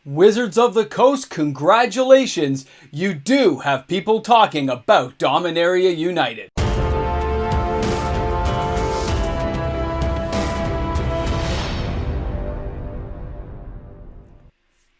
Wizards of the Coast, congratulations! You do have people talking about Dominaria United.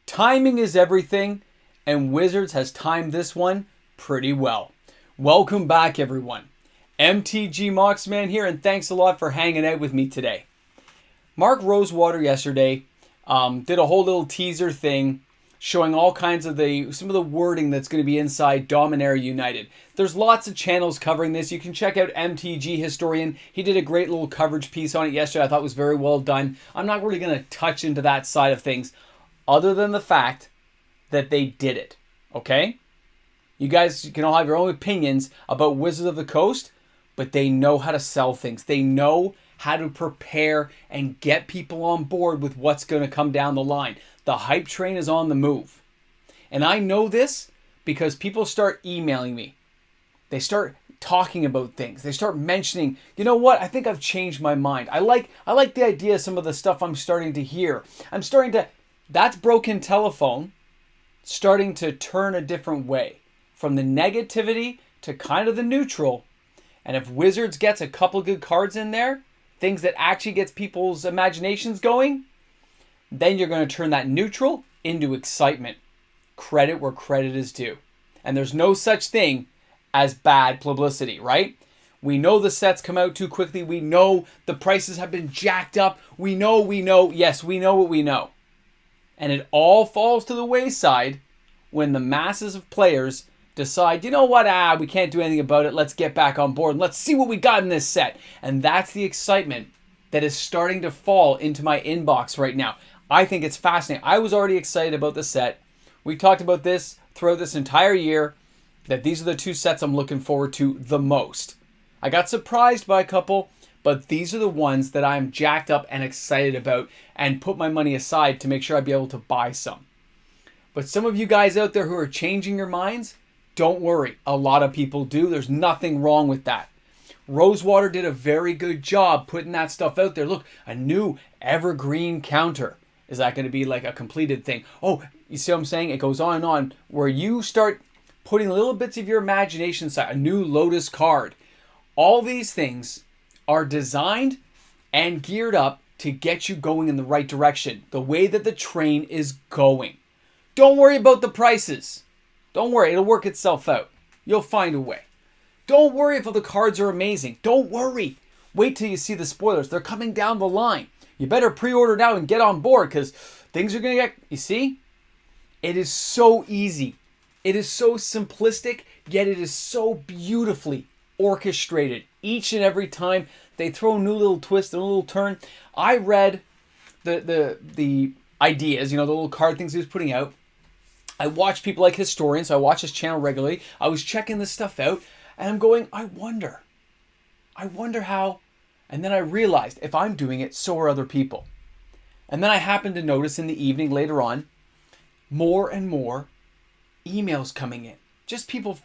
Timing is everything, and Wizards has timed this one pretty well. Welcome back, everyone. MTG Moxman here, and thanks a lot for hanging out with me today. Mark Rosewater yesterday did a whole little teaser thing showing all kinds of some of the wording that's going to be inside Dominaria United. There's lots of channels covering this. You can check out MTG Historian. He did a great little coverage piece on it yesterday. I thought it was very well done. I'm not really going to touch into that side of things other than the fact that they did it. Okay? You guys can all have your own opinions about Wizards of the Coast, but they know how to sell things. They know how to prepare and get people on board with what's going to come down the line. The hype train is on the move. And I know this because people start emailing me. They start talking about things. They start mentioning, you know what, I think I've changed my mind. I like the idea of some of the stuff I'm starting to hear. That's broken telephone starting to turn a different way. From the negativity to kind of the neutral. And if Wizards gets a couple good cards in there, things that actually gets people's imaginations going, then you're going to turn that neutral into excitement. Credit where credit is due. And there's no such thing as bad publicity, right? We know the sets come out too quickly. We know the prices have been jacked up. We know. Yes, we know what we know. And it all falls to the wayside when the masses of players decide, you know what, we can't do anything about it. Let's get back on board and let's see what we got in this set. And that's the excitement that is starting to fall into my inbox right now. I think it's fascinating. I was already excited about the set. We talked about this throughout this entire year, that these are the two sets I'm looking forward to the most. I got surprised by a couple, but these are the ones that I'm jacked up and excited about and put my money aside to make sure I'd be able to buy some. But some of you guys out there who are changing your minds, don't worry, a lot of people do. There's nothing wrong with that. Rosewater did a very good job putting that stuff out there. Look, a new evergreen counter. Is that going to be like a completed thing? Oh, you see what I'm saying? It goes on and on. Where you start putting little bits of your imagination aside. A new Lotus card. All these things are designed and geared up to get you going in the right direction. The way that the train is going. Don't worry about the prices. Don't worry, it'll work itself out. You'll find a way. Don't worry if all the cards are amazing. Don't worry. Wait till you see the spoilers. They're coming down the line. You better pre-order now and get on board because things are going to get... You see? It is so easy. It is so simplistic, yet it is so beautifully orchestrated. Each and every time they throw a new little twist, a little turn. I read the ideas, the little card things he was putting out. I watch people like Historian, so I watch his channel regularly. I was checking this stuff out, and I'm going, I wonder how, and then I realized if I'm doing it, so are other people. And then I happened to notice in the evening later on, more and more emails coming in. Just people,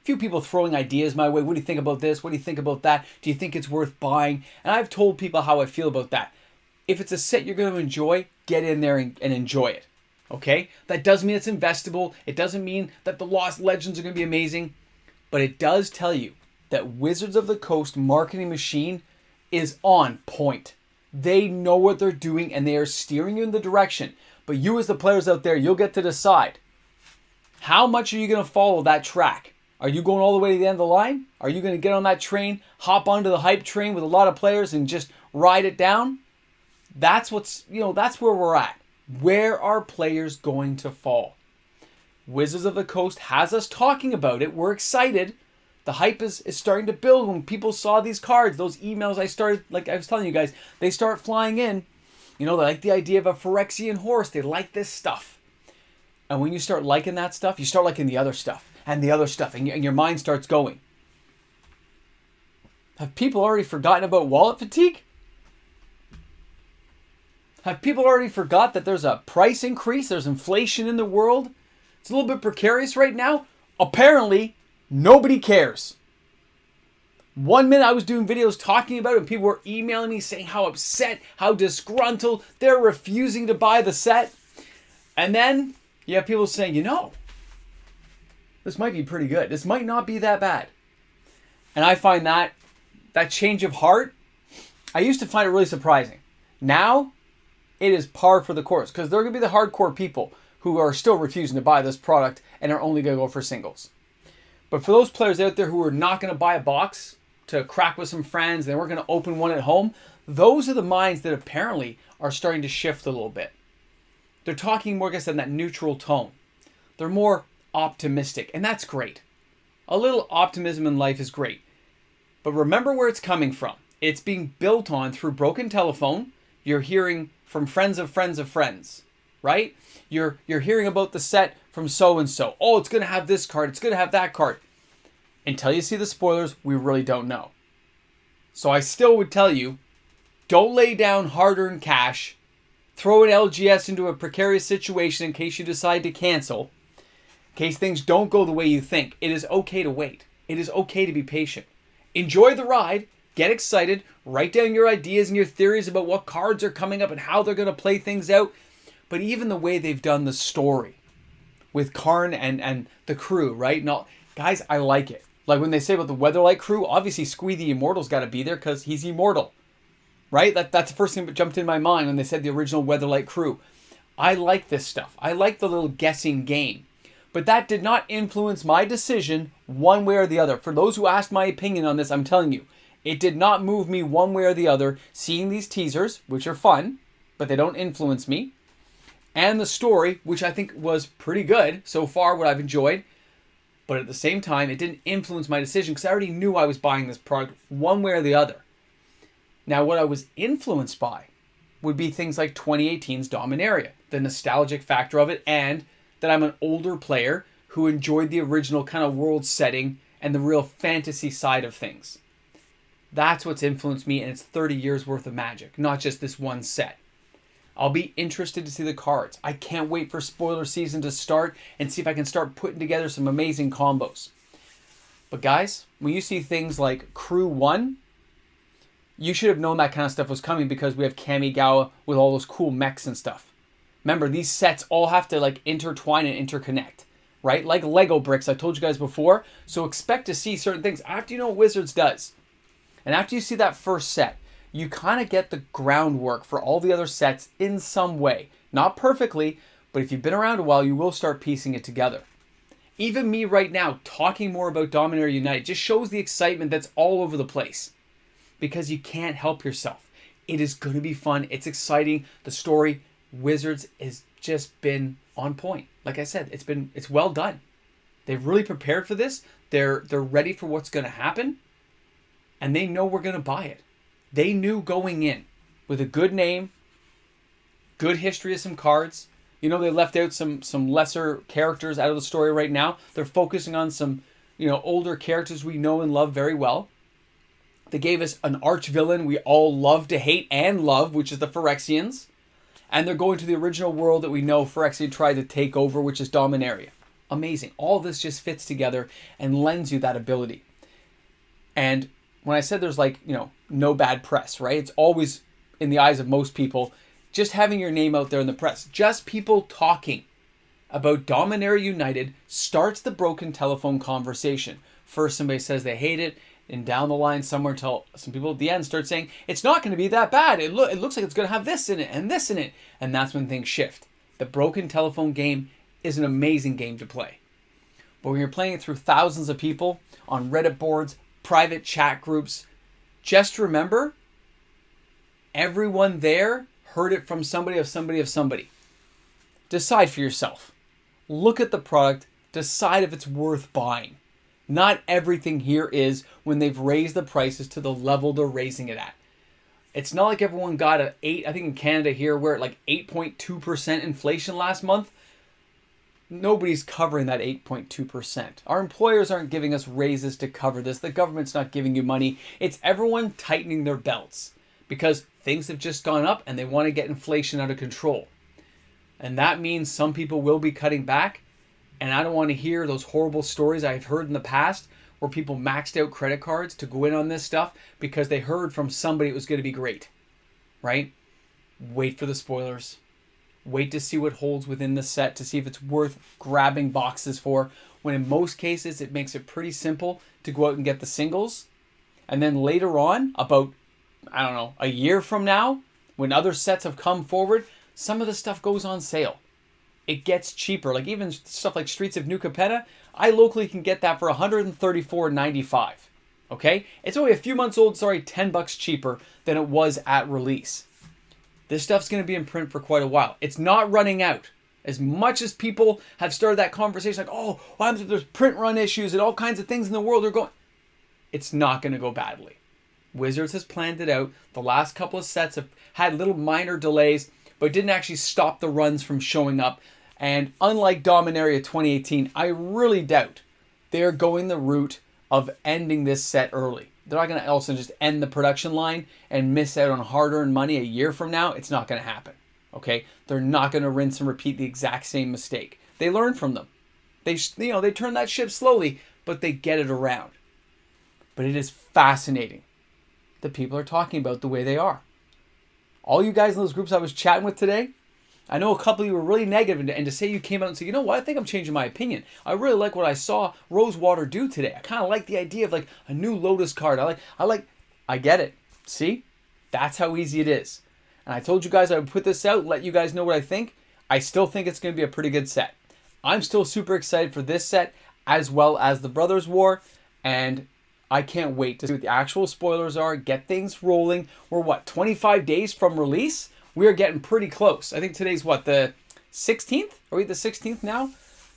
few people throwing ideas my way. What do you think about this? What do you think about that? Do you think it's worth buying? And I've told people how I feel about that. If it's a set you're going to enjoy, get in there and enjoy it. Okay? That doesn't mean it's investable. It doesn't mean that the Lost Legends are going to be amazing. But it does tell you that Wizards of the Coast marketing machine is on point. They know what they're doing and they are steering you in the direction. But you as the players out there, you'll get to decide. How much are you going to follow that track? Are you going all the way to the end of the line? Are you going to get on that train, hop onto the hype train with a lot of players and just ride it down? That's that's where we're at. Where are players going to fall? Wizards of the Coast has us talking about it. We're excited. The hype is starting to build. When people saw these cards, those emails like I was telling you guys, they start flying in. They like the idea of a Phyrexian horse. They like this stuff. And when you start liking that stuff, you start liking the other stuff and the other stuff, and your mind starts going. Have people already forgotten about wallet fatigue? Have people already forgot that there's a price increase? There's inflation in the world? It's a little bit precarious right now. Apparently, nobody cares. 1 minute I was doing videos talking about it and people were emailing me saying how upset, how disgruntled, they're refusing to buy the set. And then you have people saying, this might be pretty good. This might not be that bad. And I find that change of heart, I used to find it really surprising. Now, it is par for the course, because there are going to be the hardcore people who are still refusing to buy this product and are only going to go for singles. But for those players out there who are not going to buy a box to crack with some friends, they weren't going to open one at home, those are the minds that apparently are starting to shift a little bit. They're talking more, like I said, in that neutral tone. They're more optimistic, and that's great. A little optimism in life is great. But remember where it's coming from. It's being built on through broken telephone. You're hearing from friends of friends of friends, right? You're hearing about the set from so-and-so. Oh, it's going to have this card. It's going to have that card. Until you see the spoilers, we really don't know. So I still would tell you, don't lay down hard-earned cash. Throw an LGS into a precarious situation in case you decide to cancel. In case things don't go the way you think. It is okay to wait. It is okay to be patient. Enjoy the ride. Get excited. Write down your ideas and your theories about what cards are coming up and how they're going to play things out. But even the way they've done the story with Karn and the crew, right? Now, guys, I like it. Like when they say about the Weatherlight crew, obviously Squee the Immortal's got to be there because he's immortal, right? That's the first thing that jumped in my mind when they said the original Weatherlight crew. I like this stuff. I like the little guessing game. But that did not influence my decision one way or the other. For those who asked my opinion on this, I'm telling you, it did not move me one way or the other. Seeing these teasers, which are fun, but they don't influence me, and the story, which I think was pretty good so far, what I've enjoyed. But at the same time, it didn't influence my decision because I already knew I was buying this product one way or the other. Now, what I was influenced by would be things like 2018's Dominaria, the nostalgic factor of it, and that I'm an older player who enjoyed the original kind of world setting and the real fantasy side of things. That's what's influenced me, and it's 30 years worth of Magic, not just this one set. I'll be interested to see the cards. I can't wait for spoiler season to start and see if I can start putting together some amazing combos. But guys, when you see things like Crew 1, you should have known that kind of stuff was coming because we have Kamigawa with all those cool mechs and stuff. Remember, these sets all have to like intertwine and interconnect, right? Like Lego bricks, I told you guys before. So expect to see certain things after you know what Wizards does. And after you see that first set, you kind of get the groundwork for all the other sets in some way. Not perfectly, but if you've been around a while, you will start piecing it together. Even me right now, talking more about Dominaria United just shows the excitement that's all over the place. Because you can't help yourself. It is going to be fun. It's exciting. The story, Wizards, has just been on point. Like I said, it's well done. They've really prepared for this. They're ready for what's going to happen. And they know we're going to buy it. They knew going in with a good name, good history of some cards. You know, they left out some lesser characters out of the story right now. They're focusing on some, older characters we know and love very well. They gave us an arch villain we all love to hate and love, which is the Phyrexians. And they're going to the original world that we know Phyrexia tried to take over, which is Dominaria. Amazing. All this just fits together and lends you that ability. And when I said there's no bad press, right? It's always, in the eyes of most people, just having your name out there in the press. Just people talking about Dominaria United starts the broken telephone conversation. First, somebody says they hate it. And down the line somewhere until some people at the end start saying, it's not going to be that bad. It looks like it's going to have this in it and this in it. And that's when things shift. The broken telephone game is an amazing game to play. But when you're playing it through thousands of people on Reddit boards, private chat groups, just remember, everyone there heard it from somebody of somebody of somebody. Decide for yourself. Look at the product. Decide if it's worth buying. Not everything here is when they've raised the prices to the level they're raising it at. It's not like everyone got I think in Canada here, we're at like 8.2% inflation last month. Nobody's covering that 8.2%. Our employers aren't giving us raises to cover this. The government's not giving you money. It's everyone tightening their belts because things have just gone up and they want to get inflation out of control. And that means some people will be cutting back. And I don't want to hear those horrible stories I've heard in the past where people maxed out credit cards to go in on this stuff because they heard from somebody it was going to be great, right? Wait for the spoilers. Wait to see what holds within the set to see if it's worth grabbing boxes for, when in most cases it makes it pretty simple to go out and get the singles. And then later on, about, I don't know, a year from now, when other sets have come forward, some of the stuff goes on sale. It gets cheaper. Like even stuff like Streets of New Capenna, I locally can get that for $134.95. Okay? It's only a few months old, sorry, $10 cheaper than it was at release. This stuff's going to be in print for quite a while. It's not running out. As much as people have started that conversation like, oh, what happens if there's print run issues and all kinds of things in the world are going... It's not going to go badly. Wizards has planned it out. The last couple of sets have had little minor delays, but didn't actually stop the runs from showing up. And unlike Dominaria 2018, I really doubt they're going the route of ending this set early. They're not going to also just end the production line and miss out on hard-earned money a year from now. It's not going to happen. Okay? They're not going to rinse and repeat the exact same mistake. They learn from them. They turn that ship slowly, but they get it around. But it is fascinating that people are talking about the way they are. All you guys in those groups I was chatting with today, I know a couple of you were really negative, and to say you came out and said, you know what, I think I'm changing my opinion. I really like what I saw Rosewater do today. I kind of like the idea of like a new Lotus card. I get it. See? That's how easy it is. And I told you guys I would put this out, let you guys know what I think. I still think it's going to be a pretty good set. I'm still super excited for this set as well as the Brothers War, and I can't wait to see what the actual spoilers are, get things rolling. We're 25 days from release? We are getting pretty close. I think today's the 16th? Are we the 16th now?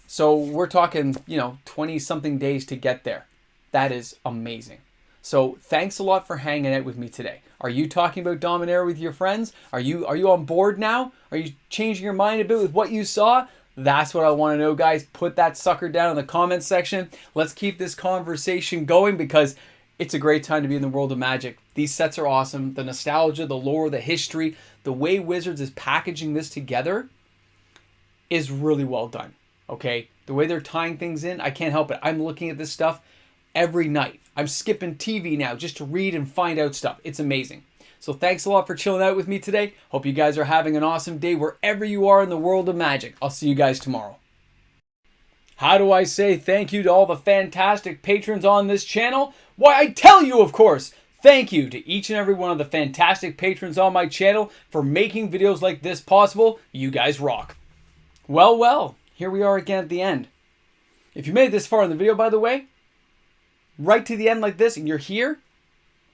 So we're talking, 20-something days to get there. That is amazing. So thanks a lot for hanging out with me today. Are you talking about Dominaria with your friends? Are you on board now? Are you changing your mind a bit with what you saw? That's what I want to know, guys. Put that sucker down in the comments section. Let's keep this conversation going because it's a great time to be in the world of Magic. These sets are awesome. The nostalgia, the lore, the history, the way Wizards is packaging this together is really well done. Okay? The way they're tying things in, I can't help it. I'm looking at this stuff every night. I'm skipping TV now just to read and find out stuff. It's amazing. So thanks a lot for chilling out with me today. Hope you guys are having an awesome day wherever you are in the world of Magic. I'll see you guys tomorrow. How do I say thank you to all the fantastic patrons on this channel? Why, I tell you, of course, thank you to each and every one of the fantastic patrons on my channel for making videos like this possible. You guys rock. Well, here we are again at the end. If you made it this far in the video, by the way, right to the end like this, and you're here,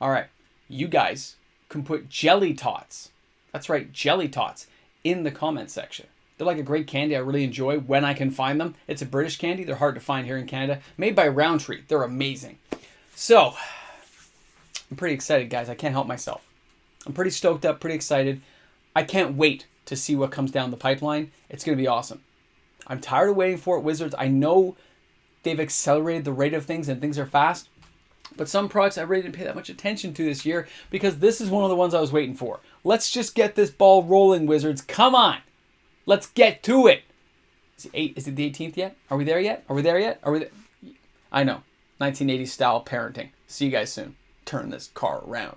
all right, you guys can put jelly tots. That's right, jelly tots in the comment section. They're like a great candy I really enjoy when I can find them. It's a British candy. They're hard to find here in Canada. Made by Roundtree. They're amazing. So, I'm pretty excited, guys. I can't help myself. I'm pretty stoked up, pretty excited. I can't wait to see what comes down the pipeline. It's going to be awesome. I'm tired of waiting for it, Wizards. I know they've accelerated the rate of things and things are fast. But some products I really didn't pay that much attention to this year because this is one of the ones I was waiting for. Let's just get this ball rolling, Wizards. Come on. Let's get to it. Is it the 18th yet? Are we there yet? Are we there yet? Are we there? I know. 1980s style parenting. See you guys soon. Turn this car around.